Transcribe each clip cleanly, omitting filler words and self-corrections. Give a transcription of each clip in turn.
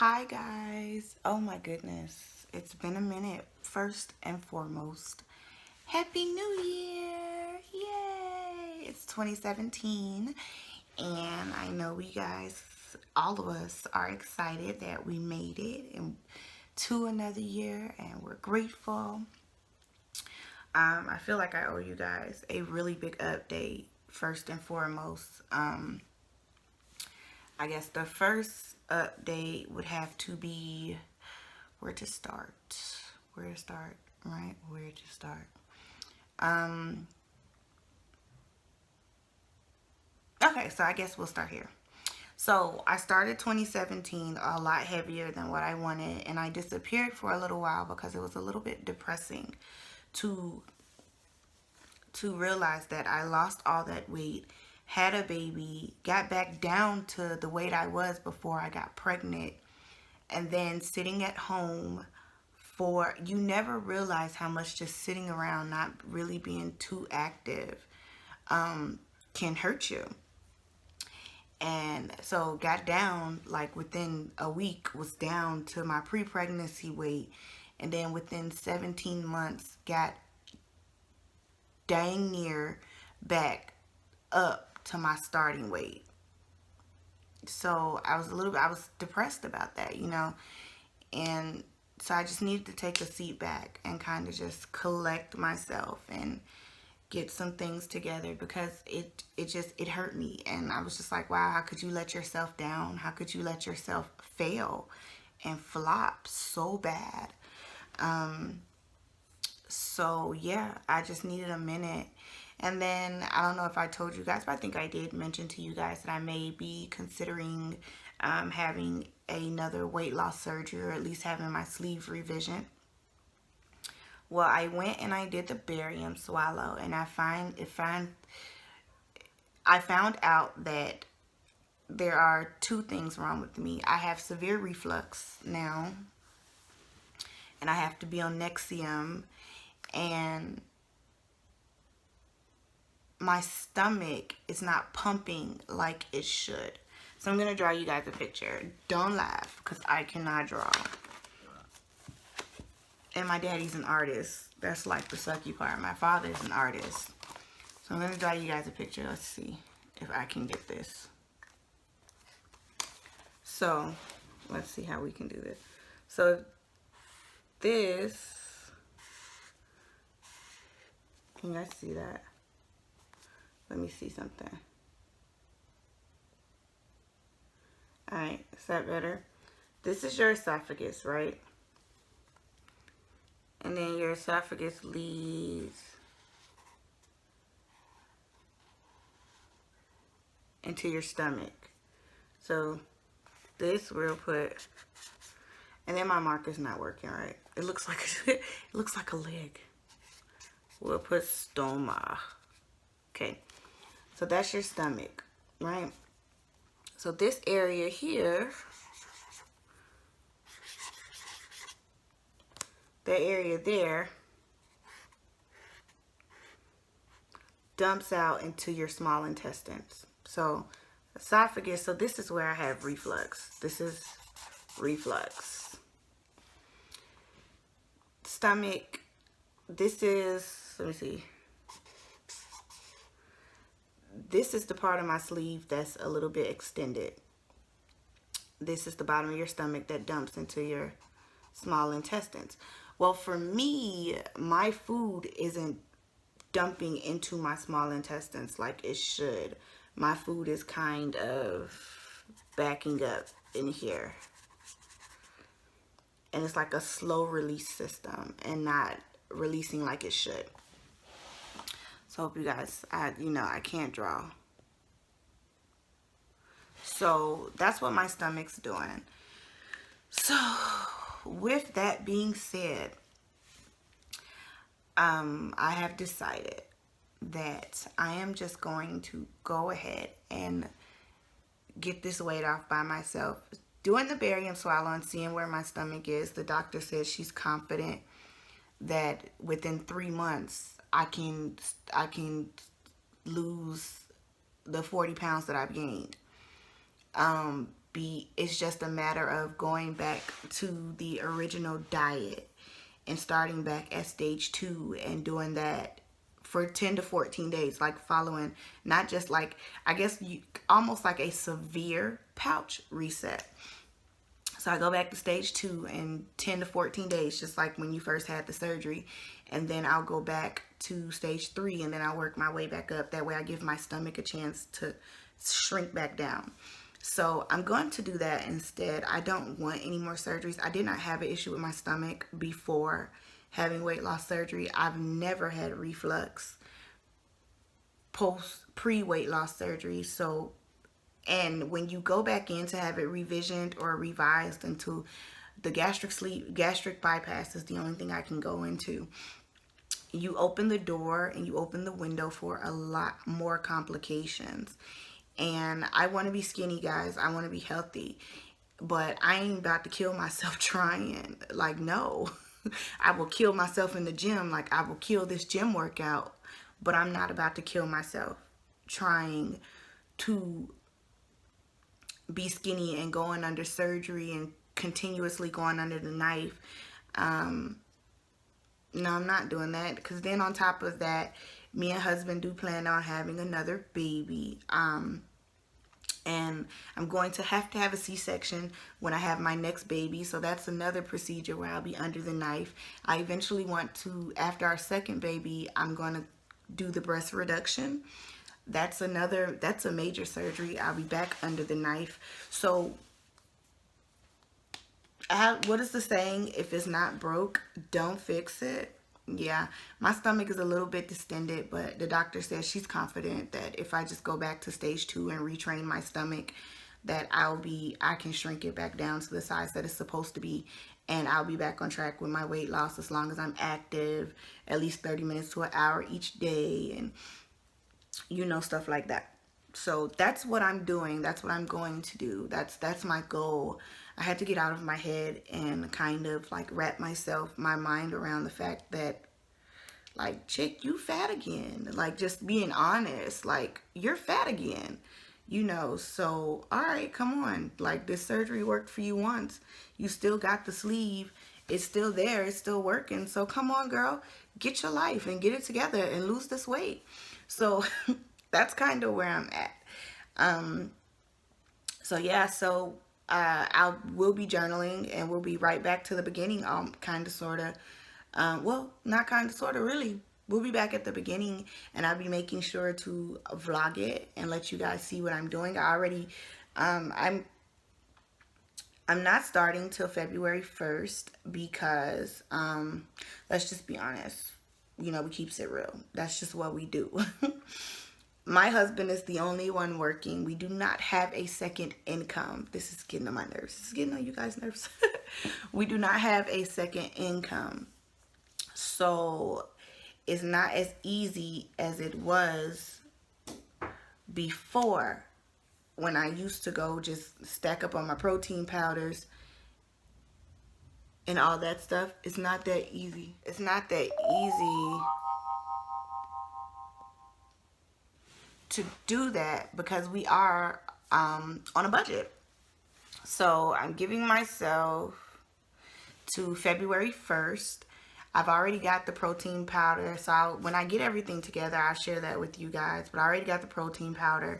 Hi guys. Oh my goodness. It's been a minute. First and foremost, Happy New Year. Yay. It's 2017 and I know we guys, all of us are excited that we made it and to another year and we're grateful. I feel like I owe you guys a really big update first and foremost. I guess the first update would have to be where to start. Where to start, right? Where to start. Okay, so I guess we'll start here. So I started 2017 a lot heavier than what I wanted, and I disappeared for a little while because it was a little bit depressing to realize that I lost all that weight, had a baby, got back down to the weight I was before I got pregnant, and then sitting at home for, you never realize how much just sitting around not really being too active can hurt you. And so got down, like within a week was down to my pre-pregnancy weight, and then within 17 months got dang near back up to my starting weight. So I was depressed about that, and so I just needed to take a seat back and kind of just collect myself and get some things together because it hurt me. And I was just like, wow, how could you let yourself down? How could you let yourself fail and flop so bad? So yeah, I just needed a minute. And then I don't know if I told you guys, but I think I did mention to you guys that I may be considering having another weight loss surgery, or at least having my sleeve revision. Well, I went and I did the barium swallow, and I found out that there are two things wrong with me. I have severe reflux now, and I have to be on Nexium, and my stomach is not pumping like it should. So I'm going to draw you guys a picture. Don't laugh, because I cannot draw. And my daddy's an artist. That's like the sucky part. My father's an artist. So I'm going to draw you guys a picture. Let's see if I can get this. So let's see how we can do this. So this, can you guys see that? Let me see something. Alright, is that better? This is your esophagus, right? And then your esophagus leads into your stomach. So this we'll put, and then my marker's not working right. It looks like it looks like a leg. We'll put stoma. Okay, so that's your stomach, right? So this area here, that area there, dumps out into your small intestines. So esophagus, so this is where I have reflux. This is reflux. Stomach, this is, let me see. This is the part of my sleeve that's a little bit extended. This is the bottom of your stomach that dumps into your small intestines. Well, for me, my food isn't dumping into my small intestines like it should. My food is kind of backing up in here. And it's like a slow release system and not releasing like it should. So hope you guys, I can't draw. So that's what my stomach's doing. So with that being said, I have decided that I am just going to go ahead and get this weight off by myself. Doing the barium swallow and seeing where my stomach is, the doctor says she's confident that within 3 months I can lose the 40 pounds that I've gained. it's just a matter of going back to the original diet and starting back at stage 2 and doing that for 10 to 14 days, like following, not just like, I guess you almost like a severe pouch reset. So I go back to stage 2 in 10 to 14 days, just like when you first had the surgery. And then I'll go back to stage 3, and then I'll work my way back up. That way I give my stomach a chance to shrink back down. So I'm going to do that instead. I don't want any more surgeries. I did not have an issue with my stomach before having weight loss surgery. I've never had reflux pre-weight loss surgery. So, and when you go back in to have it revisioned or revised into the gastric bypass is the only thing I can go into. You open the door and you open the window for a lot more complications. And I want to be skinny, guys. I want to be healthy. But I ain't about to kill myself trying. Like, no. I will kill myself in the gym. Like, I will kill this gym workout. But I'm not about to kill myself trying to be skinny and going under surgery and continuously going under the knife. No, I'm not doing that. Because then on top of that, me and husband do plan on having another baby. And I'm going to have a C-section when I have my next baby. So that's another procedure where I'll be under the knife. I eventually want to, after our second baby, I'm going to do the breast reduction. That's a major surgery. I'll be back under the knife. So what is the saying? If it's not broke, don't fix it. Yeah, my stomach is a little bit distended, but the doctor says she's confident that if I just go back to stage 2 and retrain my stomach, that I can shrink it back down to the size that it's supposed to be, and I'll be back on track with my weight loss as long as I'm active, at least 30 minutes to an hour each day, and stuff like that. So that's what I'm doing. That's what I'm going to do. That's my goal. I had to get out of my head and kind of like wrap my mind around the fact that, like, chick, you fat again. Like, just being honest, like, you're fat again. So all right, come on. Like, this surgery worked for you once. You still got the sleeve. It's still there. It's still working. So come on, girl, get your life and get it together and lose this weight. So that's kind of where I'm at. So yeah, so we'll be journaling, and we'll be right back to the beginning. Kind of, sort of. Well, not kind of, sort of, really. We'll be back at the beginning, and I'll be making sure to vlog it and let you guys see what I'm doing. I already, I'm not starting till February 1st because, let's just be honest. We keeps it real. That's just what we do. My husband is the only one working. We do not have a second income. This is getting on my nerves. This is getting on you guys' nerves. We do not have a second income. So it's not as easy as it was before, when I used to go just stack up on my protein powders and all that stuff. It's not that easy. It's not that easy to do that because we are on a budget. So I'm giving myself to February 1st. I've already got the protein powder. So when I get everything together, I'll share that with you guys. But I already got the protein powder.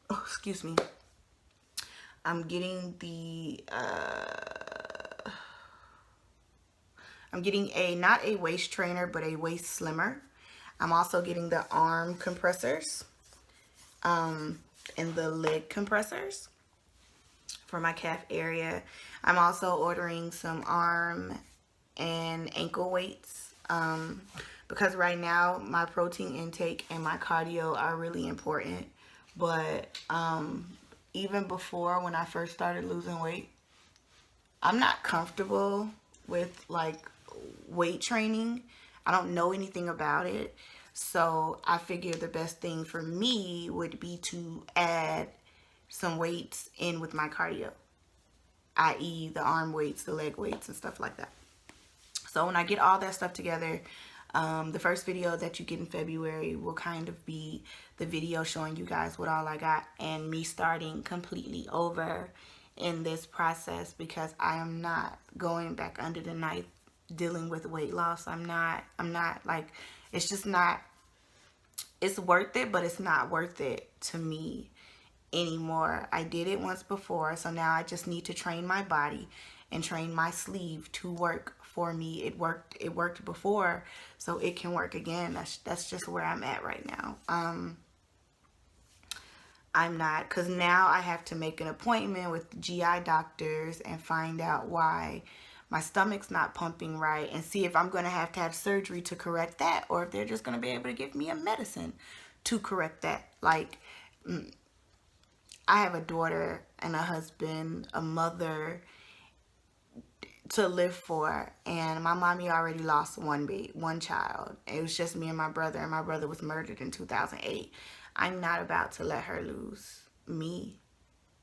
Excuse me. I'm getting not a waist trainer, but a waist slimmer. I'm also getting the arm compressors and the leg compressors for my calf area. I'm also ordering some arm and ankle weights because right now my protein intake and my cardio are really important. But even before, when I first started losing weight, I'm not comfortable with like weight training. I don't know anything about it. So I figured the best thing for me would be to add some weights in with my cardio, i.e. the arm weights, the leg weights, and stuff like that. So when I get all that stuff together, The first video that you get in February will kind of be the video showing you guys what all I got and me starting completely over in this process, because I am not going back under the knife dealing with weight loss. I'm not like, it's just not, it's worth it, but it's not worth it to me anymore. I did it once before, so now I just need to train my body and train my sleeve to work for me. It worked before, so it can work again. That's just where I'm at right now. I'm not, because now I have to make an appointment with GI doctors and find out why my stomach's not pumping right, and see if I'm going to have surgery to correct that, or if they're just going to be able to give me a medicine to correct that. Like, I have a daughter and a husband, a mother to live for, and my mommy already lost one child. It was just me and my brother was murdered in 2008. I'm not about to let her lose me.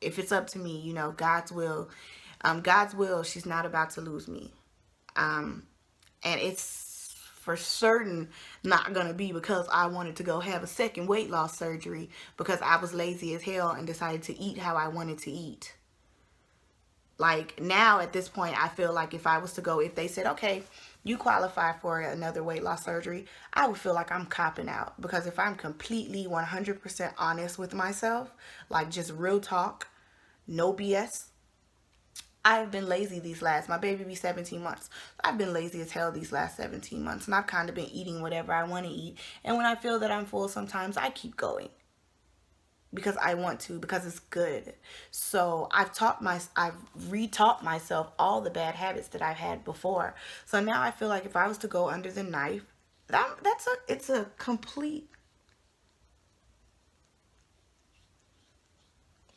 If it's up to me, you know, God's will, she's not about to lose me. And it's for certain not gonna be because I wanted to go have a second weight loss surgery because I was lazy as hell and decided to eat how I wanted to eat. Like, now at this point, I feel like if I was to go, if they said, okay, you qualify for another weight loss surgery, I would feel like I'm copping out. Because if I'm completely 100% honest with myself, like just real talk, no BS, I've been lazy my baby be 17 months. I've been lazy as hell these last 17 months. And I've kind of been eating whatever I want to eat. And when I feel that I'm full, sometimes I keep going. Because I want to, because it's good. So I've re-taught myself all the bad habits that I've had before. So now I feel like if I was to go under the knife, it's a complete,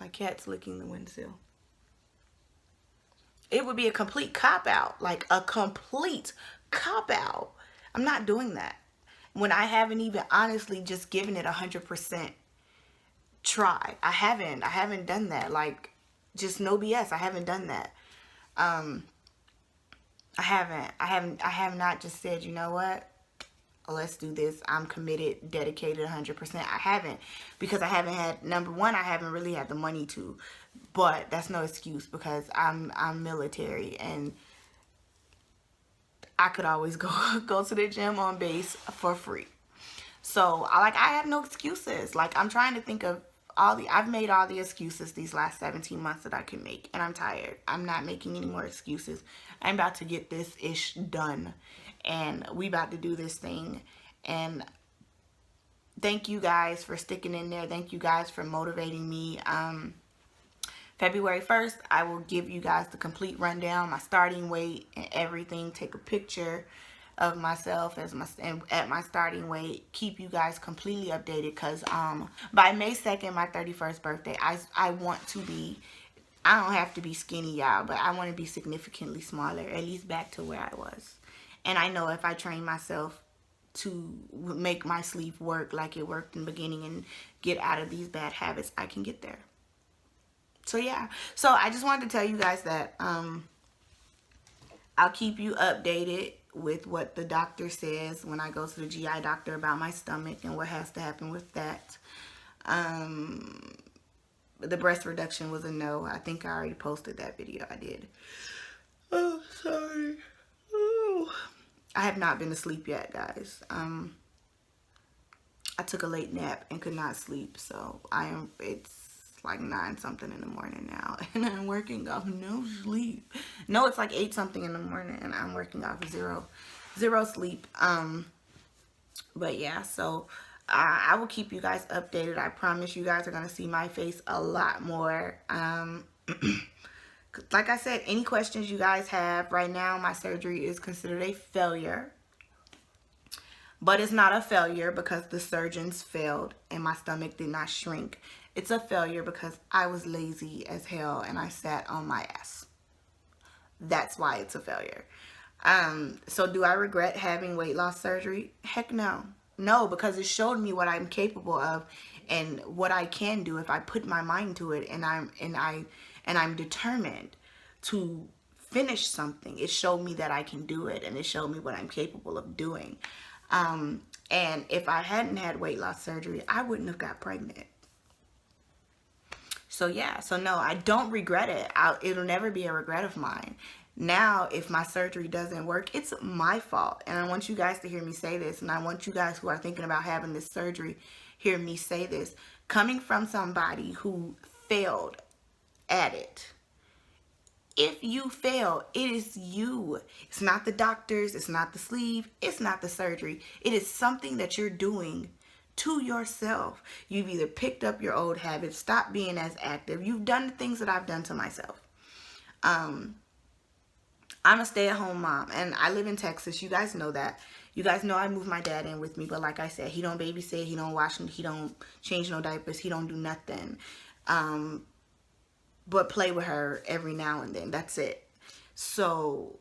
my cat's licking the windowsill. It would be a complete cop-out, like a complete cop-out. I'm not doing that when I haven't even honestly just given it 100% try. I haven't done that. Like, just no BS. I haven't done that. I have not just said, you know what, let's do this. I'm committed, dedicated 100%. I haven't, because I haven't had, number one, I haven't really had the money to, but that's no excuse because I'm military and I could always go to the gym on base for free. So I have no excuses. Like, I'm trying to think of I've made all the excuses these last 17 months that I can make, and I'm tired. I'm not making any more excuses. I'm about to get this ish done, and we about to do this thing. And thank you guys for sticking in there. Thank you guys for motivating me. February 1st, I will give you guys the complete rundown, my starting weight and everything. Take a picture of myself at my starting weight. Keep you guys completely updated, because by May 2nd, my 31st birthday, I want to be, I don't have to be skinny, y'all, but I want to be significantly smaller, at least back to where I was. And I know if I train myself to make my sleep work like it worked in the beginning and get out of these bad habits, I can get there. So yeah, so I just wanted to tell you guys that I'll keep you updated with what the doctor says when I go to the GI doctor about my stomach and what has to happen with that. The breast reduction was a no. I think I already posted that video. I did. Oh, sorry. Oh. I have not been asleep yet, guys. I took a late nap and could not sleep, so it's like 9 something in the morning now, and I'm working off no sleep. No, it's like 8 something in the morning, and I'm working off zero sleep. But yeah, so I will keep you guys updated. I promise you guys are gonna see my face a lot more. Like I said, any questions you guys have right now, my surgery is considered a failure. But it's not a failure because the surgeons failed and my stomach did not shrink. It's a failure because I was lazy as hell and I sat on my ass. That's why it's a failure. So do I regret having weight loss surgery? Heck no. No, because it showed me what I'm capable of and what I can do if I put my mind to it, and I'm determined to finish something. It showed me that I can do it, and it showed me what I'm capable of doing. And if I hadn't had weight loss surgery, I wouldn't have got pregnant. So yeah, so no, I don't regret it. It'll never be a regret of mine. Now, if my surgery doesn't work, it's my fault. And I want you guys to hear me say this. And I want you guys who are thinking about having this surgery, hear me say this. Coming from somebody who failed at it. If you fail, it is you. It's not the doctors. It's not the sleeve. It's not the surgery. It is something that you're doing to yourself. You've either picked up your old habits, stopped being as active. You've done the things that I've done to myself. I'm a stay-at-home mom, and I live in Texas. You guys know that. You guys know I moved my dad in with me, but like I said, he don't babysit, he don't wash, he don't change no diapers, he don't do nothing. But play with her every now and then. That's it. So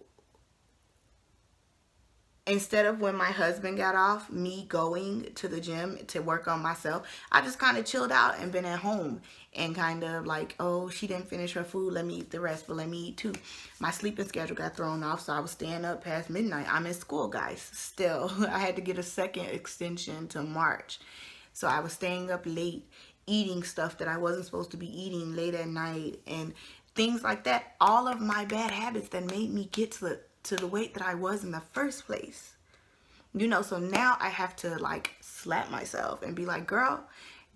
instead of when my husband got off, me going to the gym to work on myself, I just kind of chilled out and been at home and kind of like, oh, she didn't finish her food, let me eat the rest, but let me eat too. My sleeping schedule got thrown off, so I was staying up past midnight. I'm in school, guys, still. I had to get a second extension to March. So I was staying up late, eating stuff that I wasn't supposed to be eating late at night and things like that. All of my bad habits that made me get to the weight that I was in the first place. You know, so now I have to like slap myself and be like, girl,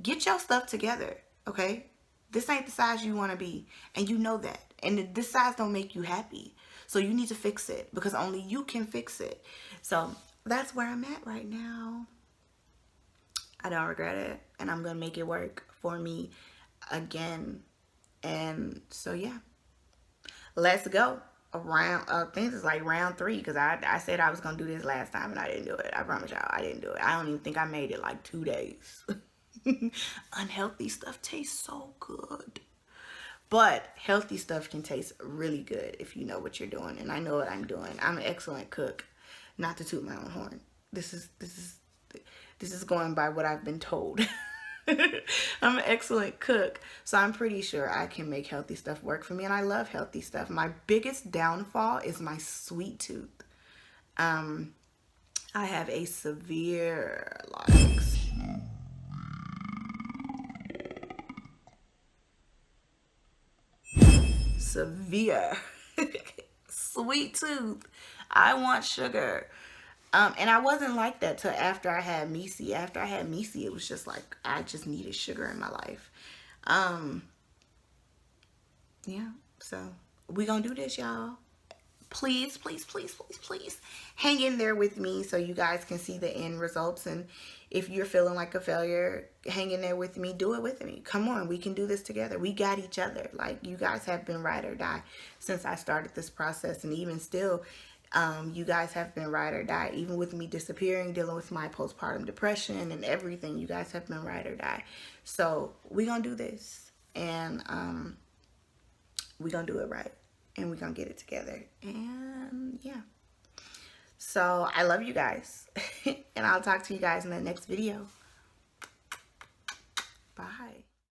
get your stuff together, okay? This ain't the size you want to be, and you know that. And this size don't make you happy. So you need to fix it because only you can fix it. So that's where I'm at right now. I don't regret it, and I'm gonna make it work for me again. And so yeah, let's go around. I think it's like round 3 because I said I was gonna do this last time and I didn't do it. I promise y'all I didn't do it. I don't even think I made it like 2 days. Unhealthy stuff tastes so good, but healthy stuff can taste really good if you know what you're doing. And I know what I'm doing. I'm an excellent cook. Not to toot my own horn. This is going by what I've been told. I'm an excellent cook, so I'm pretty sure I can make healthy stuff work for me, and I love healthy stuff. My biggest downfall is my sweet tooth. I have a severe, like, severe sweet tooth. I want sugar. And I wasn't like that till after I had Misi. After I had Misi, it was just like I just needed sugar in my life. Yeah, so we gonna do this, y'all. Please, please, please, please, please hang in there with me so you guys can see the end results. And if you're feeling like a failure, hang in there with me. Do it with me. Come on, we can do this together. We got each other. Like, you guys have been ride or die since I started this process, and even still, you guys have been ride or die. Even with me disappearing, dealing with my postpartum depression and everything, you guys have been ride or die. So we gonna do this, and we gonna do it right, and we gonna get it together. And yeah, so I love you guys. And I'll talk to you guys in the next video. Bye.